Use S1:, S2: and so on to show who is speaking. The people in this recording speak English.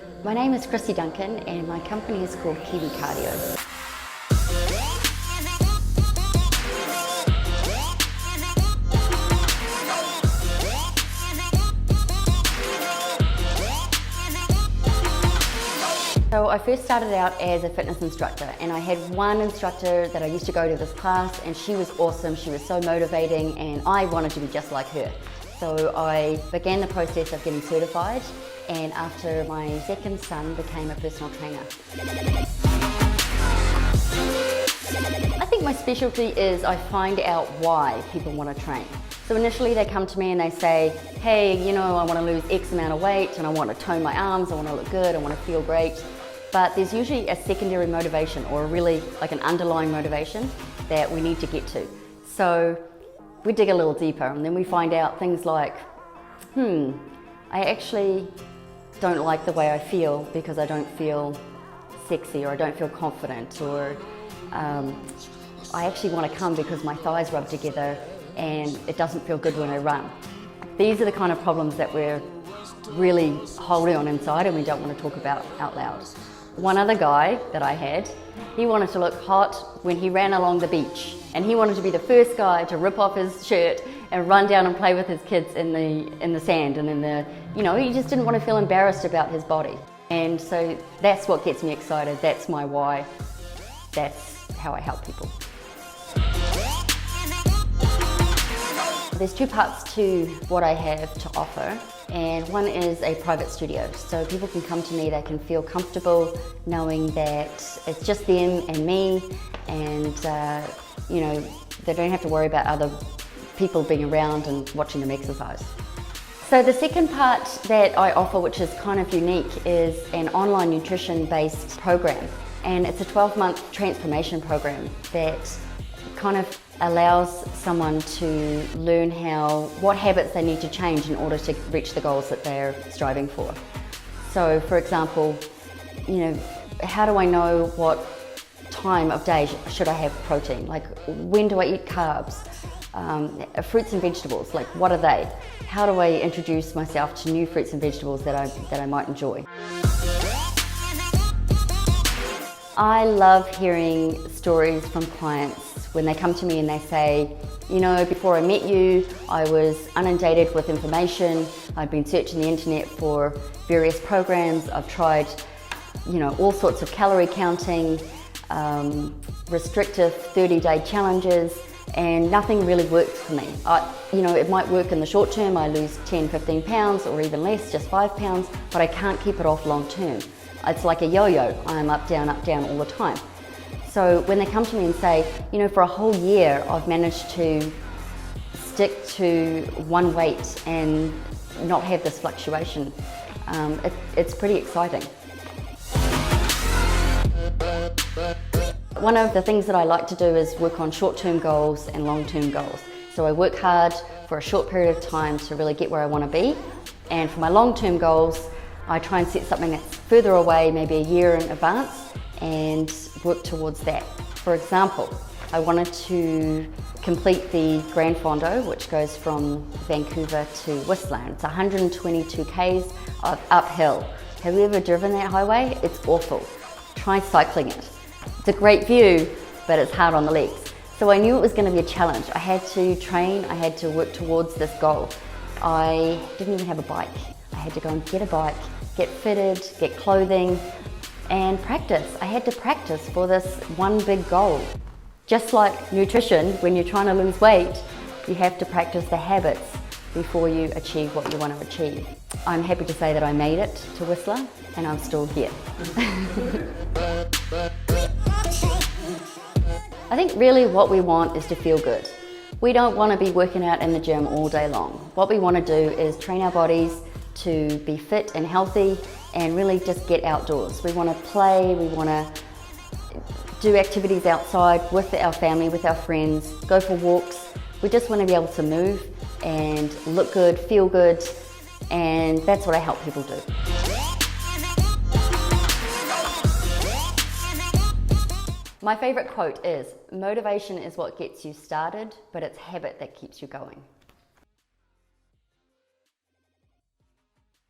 S1: My name is Chrissy Duncan and my company is called Kiwi Cardio. So I first started out as a fitness instructor, and I had one instructor that I used to go to this class, and she was awesome, she was so motivating, and I wanted to be just like her. So I began the process of getting certified, and after my second son became a personal trainer. I think my specialty is I find out why people want to train. So initially they come to me and they say, hey, you know, I want to lose X amount of weight and I want to tone my arms, I want to look good, I want to feel great. But there's usually a secondary motivation, or really like an underlying motivation that we need to get to. So we dig a little deeper and then we find out things like, I actually don't like the way I feel because I don't feel sexy, or I don't feel confident, or I actually want to come because my thighs rub together and it doesn't feel good when I run. These are the kind of problems that we're really holding on inside and we don't want to talk about out loud. One other guy that I had, he wanted to look hot when he ran along the beach, and he wanted to be the first guy to rip off his shirt and run down and play with his kids in the sand and in the, you know, he just didn't want to feel embarrassed about his body. And so that's what gets me excited, that's my why, that's how I help people. There's two parts to what I have to offer, and one is a private studio. So people can come to me, they can feel comfortable knowing that it's just them and me, and you know, they don't have to worry about other people being around and watching them exercise. So the second part that I offer, which is kind of unique, is an online nutrition-based program, and it's a 12-month transformation program that kind of allows someone to learn what habits they need to change in order to reach the goals that they're striving for. So for example, you know, how do I know what time of day should I have protein? Like, when do I eat carbs? Fruits and vegetables, like what are they? How do I introduce myself to new fruits and vegetables that I might enjoy? I love hearing stories from clients when they come to me and they say, you know, before I met you, I was inundated with information. I'd been searching the internet for various programs. I've tried, you know, all sorts of calorie counting, restrictive 30-day challenges, and nothing really works for me. You know, it might work in the short term, I lose 10, 15 pounds or even less, just 5 pounds, but I can't keep it off long term. It's like a yo-yo, I'm up, down all the time. So when they come to me and say, you know, for a whole year I've managed to stick to one weight and not have this fluctuation, it's pretty exciting. One of the things that I like to do is work on short-term goals and long-term goals. So I work hard for a short period of time to really get where I want to be, and for my long-term goals I try and set something that's further away, maybe a year in advance, and work towards that. For example, I wanted to complete the Grand Fondo, which goes from Vancouver to Whistler. It's 122 k's of uphill. Have you ever driven that highway? It's awful. Try cycling it. It's a great view, but it's hard on the legs. So I knew it was going to be a challenge. I had to train, I had to work towards this goal. I didn't even have a bike. I had to go and get a bike, get fitted, get clothing, and practice. I had to practice for this one big goal. Just like nutrition, when you're trying to lose weight, you have to practice the habits before you achieve what you want to achieve. I'm happy to say that I made it to Whistler, and I'm still here. I think really what we want is to feel good. We don't want to be working out in the gym all day long. What we want to do is train our bodies to be fit and healthy and really just get outdoors. We want to play, we want to do activities outside with our family, with our friends, go for walks. We just want to be able to move and look good, feel good, and that's what I help people do. My favorite quote is, motivation is what gets you started, but it's habit that keeps you going.